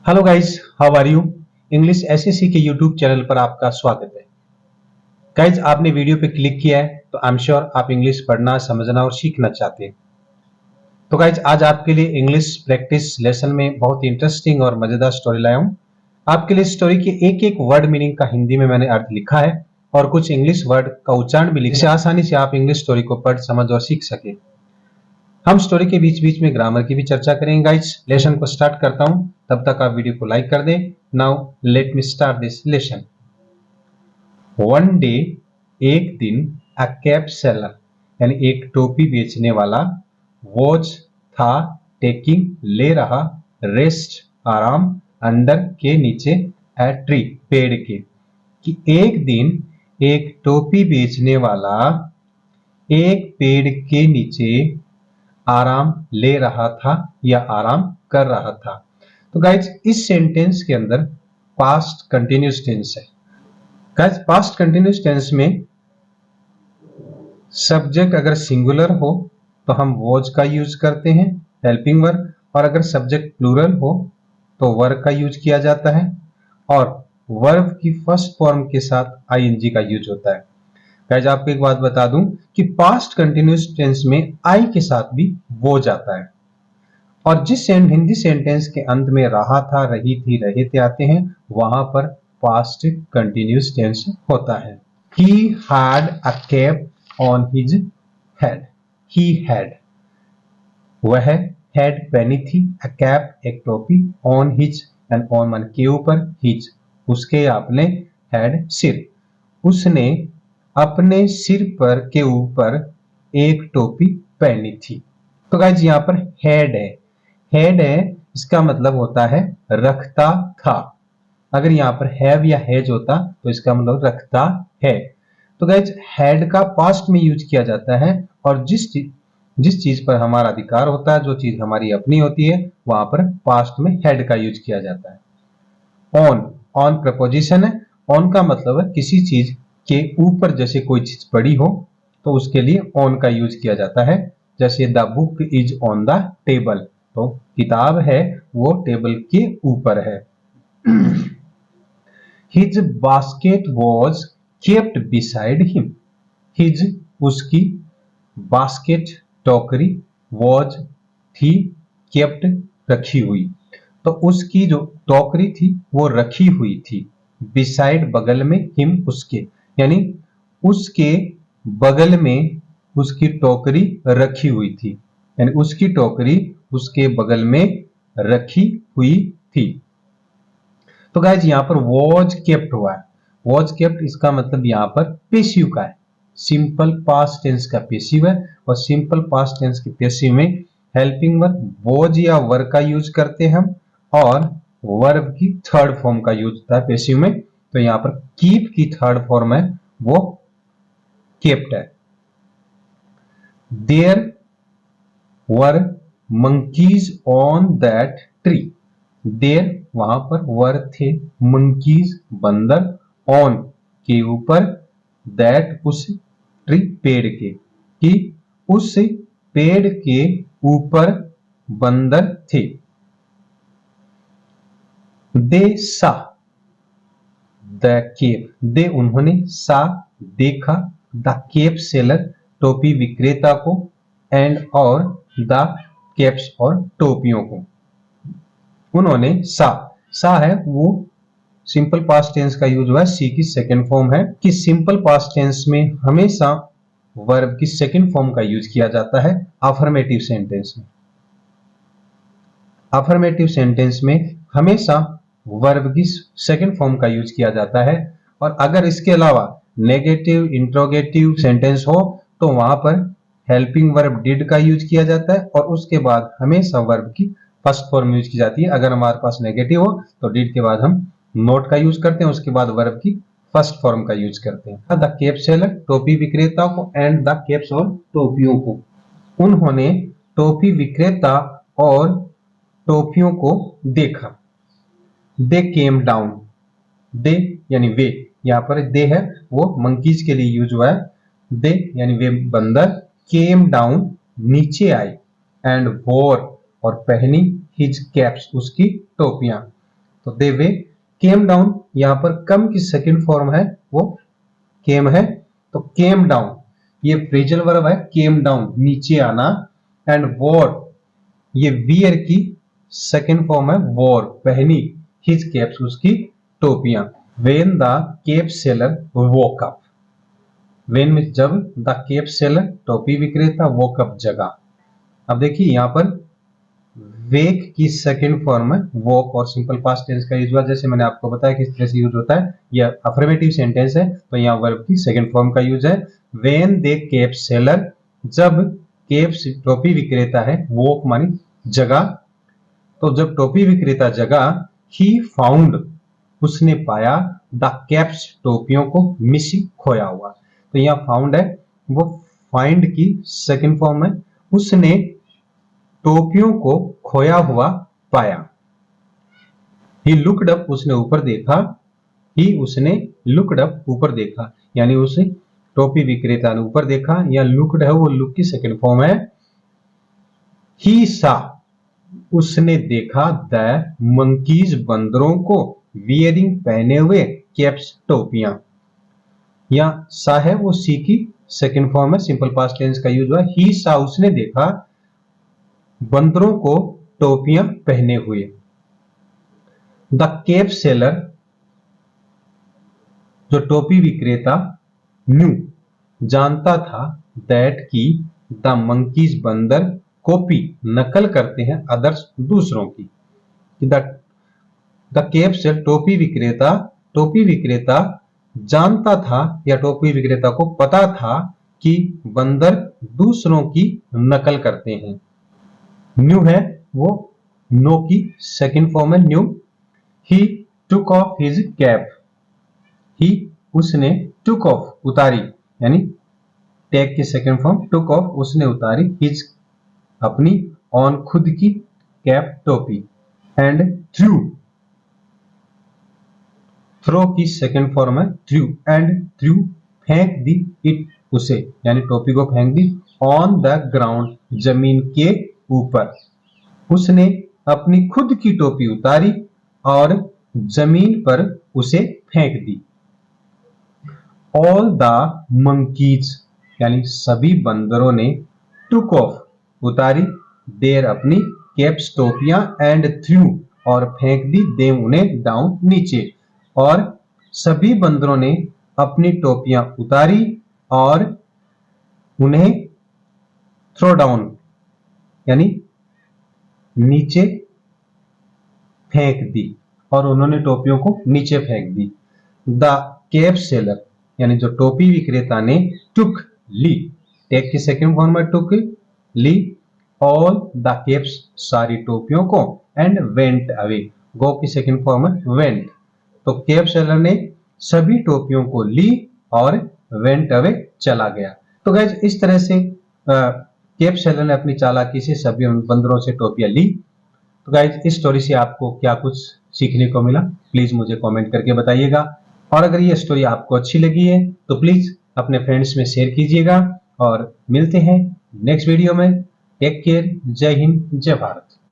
Hello guys, how are you. English SSC के YouTube channel पर आपका स्वागत है। गाइस, आपने वीडियो पे क्लिक किया है तो आई एम श्योर आप इंग्लिश पढ़ना, समझना और सीखना चाहते हैं। तो गाइस, आज आपके लिए इंग्लिश प्रैक्टिस लेसन में बहुत इंटरेस्टिंग और मजेदार स्टोरी लाया हूँ। आपके लिए स्टोरी के एक एक वर्ड मीनिंग का हिंदी में मैंने अर्थ लिखा है और कुछ इंग्लिश वर्ड का उच्चारण भी लिखा है, जिससे आसानी से आप इंग्लिश स्टोरी को पढ़, समझ और सीख सके। हम स्टोरी के बीच बीच में ग्रामर की भी चर्चा करेंगे। गाइस, लेसन को स्टार्ट करता हूं, तब तक आप वीडियो को लाइक कर दें। Now let me start this lesson. One day, एक दिन, अ कैप सेलर यानी एक टोपी बेचने वाला, वॉज था, टेकिंग ले रहा, रेस्ट आराम, अंडर के नीचे, ए ट्री पेड़ के। कि एक दिन एक टोपी बेचने वाला एक पेड़ के नीचे आराम ले रहा था या आराम कर रहा था। तो गाइज, इस सेंटेंस के अंदर पास्ट कंटिन्यूस टेंस है। गाइज, पास्ट कंटिन्यूस टेंस में सब्जेक्ट अगर सिंगुलर हो तो हम वॉज का यूज करते हैं, हेल्पिंग वर्ब, और अगर सब्जेक्ट प्लूरल हो तो वर्ब का यूज किया जाता है, और वर्ब की फर्स्ट फॉर्म के साथ आईएनजी का यूज होता है। गाइज, आपको एक बात बता दूं कि पास्ट कंटिन्यूस टेंस में आई के साथ भी वो जाता है, और जिस हिंदी सेंटेंस के अंत में रहा था, रही थी, रहे थे आते हैं, वहां पर पास्ट कंटिन्यूस टेंस होता है। He had a cap on his head. He had, वह हेड पहनी थी, a cap एक टोपी, on his and on मन के ऊपर, his उसके, अपने, हेड सिर, उसने अपने सिर पर के ऊपर एक टोपी पहनी थी। तो गाइज, यहाँ पर हेड है, हेड है, इसका मतलब होता है रखता था। अगर यहाँ पर हैव या हैज होता तो इसका मतलब रखता है। तो गाइज, हैड का पास्ट में यूज किया जाता है, और जिस चीज पर हमारा अधिकार होता है, जो चीज हमारी अपनी होती है, वहां पर पास्ट में हैड का यूज किया जाता है। ऑन, ऑन प्रपोजिशन है। ऑन का मतलब है किसी चीज के ऊपर, जैसे कोई चीज पड़ी हो तो उसके लिए ऑन का यूज किया जाता है। जैसे the book is on the table, तो किताब है वो टेबल के ऊपर है। His basket was kept beside him. His उसकी, बास्केट टोकरी, was थी, kept रखी हुई, तो उसकी जो टोकरी थी वो रखी हुई थी, beside बगल में, him उसके, यानी उसके बगल में उसकी टोकरी रखी हुई थी, यानी उसकी टोकरी उसके बगल में रखी हुई थी। तो गाइज, यहाँ पर वॉज केप्ट हुआ है। वॉज केप्ट इसका मतलब यहाँ पर पेसिव का है, सिंपल पास्ट टेंस का पेसिव है, और सिंपल पास्ट टेंस के पेसिव में हेल्पिंग वर्ब वॉज या वर का यूज करते हैं हम, और वर्ब की थर्ड फॉर्म का यूज होता है पेसिव में। तो यहाँ पर कीप की थर्ड फॉर्म है, वो केप्ट है। There were monkeys on that tree. There वहां पर वर थे, मंकीज बंदर, ऑन के ऊपर, दैट उस, ट्री पेड़ के, कि उस पेड़ के ऊपर बंदर थे। दे सा द केप, दे उन्होंने, सा देखा, द केप सेलर टोपी विक्रेता को, एंड और द केप्स और टोपियों को। उन्होंने, सा है वो सिंपल पास्ट टेंस का यूज हुआ है, सी की सेकंड फॉर्म है, कि सिंपल पास्ट टेंस में हमेशा वर्ब की सेकंड फॉर्म का यूज किया जाता है अफर्मेटिव सेंटेंस में। अफर्मेटिव सेंटेंस में हमेशा वर्ब की सेकंड फॉर्म का यूज किया जाता है, और अगर इसके अलावा नेगेटिव इंट्रोगेटिव सेंटेंस हो तो वहां पर हेल्पिंग वर्ब डिड का यूज किया जाता है, और उसके बाद हमेशा वर्ब की फर्स्ट फॉर्म यूज की जाती है। अगर हमारे पास नेगेटिव हो तो डिड के बाद हम नोट का यूज करते हैं, उसके बाद वर्ब की फर्स्ट फॉर्म का यूज करते हैं। द केप सेलर टोपी विक्रेता को, एंड द केप्स और टोपियों को। उन्होंने टोपी विक्रेता और टोपियों को देखा। दे केम डाउन, दे यानी वे, यहाँ पर दे है वो मंकीज के लिए यूज हुआ है, दे यानी वे बंदर, केम डाउन नीचे आई, एंड वोर और पहनी, हिज कैप्स उसकी टोपियां। तो दे वे केम डाउन, यहां पर कम की सेकंड फॉर्म है वो केम है, तो केम डाउन ये फ्रेजल वर्ब है, केम डाउन नीचे आना। एंड वॉर ये वियर की सेकंड फॉर्म है, वॉर पहनी, हिज कैप्स उसकी टोपियां। When the cap seller woke up, when में जब, द केप सेलर टोपी विक्रेता, वोक अप जगा। अब देखिए यहां पर वेक की सेकंड फॉर्म है वॉक, और सिंपल पास्ट टेंस का यूज हुआ, जैसे मैंने आपको बताया किस तरह से यूज होता है। यह अफर्मेटिव सेंटेंस है, तो यहाँ वर्ब की सेकंड फॉर्म का यूज है। वेन दे केप सेलर, जब केप टोपी विक्रेता है, वॉक मानी जगह, तो जब टोपी विक्रेता जगह, ही फाउंड उसने पाया, द कैप्स टोपियों को, मिसिंग खोया हुआ। तो यहाँ फाउंड है वो फाइंड की सेकंड फॉर्म है, उसने टोपियों को खोया हुआ पाया। ही लुक्ड अप उसने ऊपर देखा, ही उसने लुक्ड अप ऊपर देखा, यानी उसे टोपी विक्रेता ने ऊपर देखा, या लुक्ड है वो लुक की सेकंड फॉर्म है। ही सा उसने देखा, द मंकीज बंदरों को, वियरिंग पहने हुए, कैप्स टोपियां, या सा है वो सी की सेकंड फॉर्म है, सिंपल पास्ट टेंस का यूज हुआ। ही सा उसने देखा बंदरों को टोपियां पहने हुए। द केप सेलर जो टोपी विक्रेता, न्यू जानता था, दैट की द मंकीज बंदर, कॉपी नकल करते हैं, अदर्स दूसरों की। द केप सेलर टोपी विक्रेता जानता था, या टोपी विक्रेता को पता था कि बंदर दूसरों की नकल करते हैं। न्यू है वो नो की सेकंड फॉर्म है, न्यू। ही टुक ऑफ हिज कैप, ही उसने, टुक ऑफ उतारी, यानी टेक की सेकंड फॉर्म, टुक ऑफ उसने उतारी, हिज अपनी, ऑन खुद की, कैप टोपी। एंड थ्रो की सेकंड फॉर्म है, थ्रू, एंड थ्रू फेंक दी, इट उसे, यानी टोपी को फेंक दी, ऑन द ग्राउंड जमीन के ऊपर। उसने अपनी खुद की टोपी उतारी और जमीन पर उसे फेंक दी। ऑल द मंकीज यानी सभी बंदरों ने, टुक ऑफ उतारी, देर अपनी, कैप्स टोपियां, एंड थ्रू और फेंक दी, देम उन्हें, डाउन नीचे। और सभी बंदरों ने अपनी टोपियां उतारी और उन्हें थ्रो डाउन यानी नीचे फेंक दी, और उन्होंने टोपियों को नीचे फेंक दी। द केप सेलर यानी जो टोपी विक्रेता ने, टुक ली, टेक की सेकंड फॉर्म में टुक ली, ऑल द केप्स सारी टोपियों को, एंड वेंट अवे, गो की सेकंड फॉर्म है वेंट। तो केप सेलर ने सभी टोपियों को ली और वेंट अवे चला गया। तो गाइस इस तरह से केप सेलर ने अपनी चालाकी से सभी बंदरों से टोपियां ली। तो गाइस इस स्टोरी से आपको क्या कुछ सीखने को मिला, प्लीज मुझे कमेंट करके बताइएगा। और अगर ये स्टोरी आपको अच्छी लगी है तो प्लीज अपने फ्रेंड्स में शेयर कीजिएगा, और मिलते हैं नेक्स्ट वीडियो में। टेक केयर, जय हिंद, जय भारत।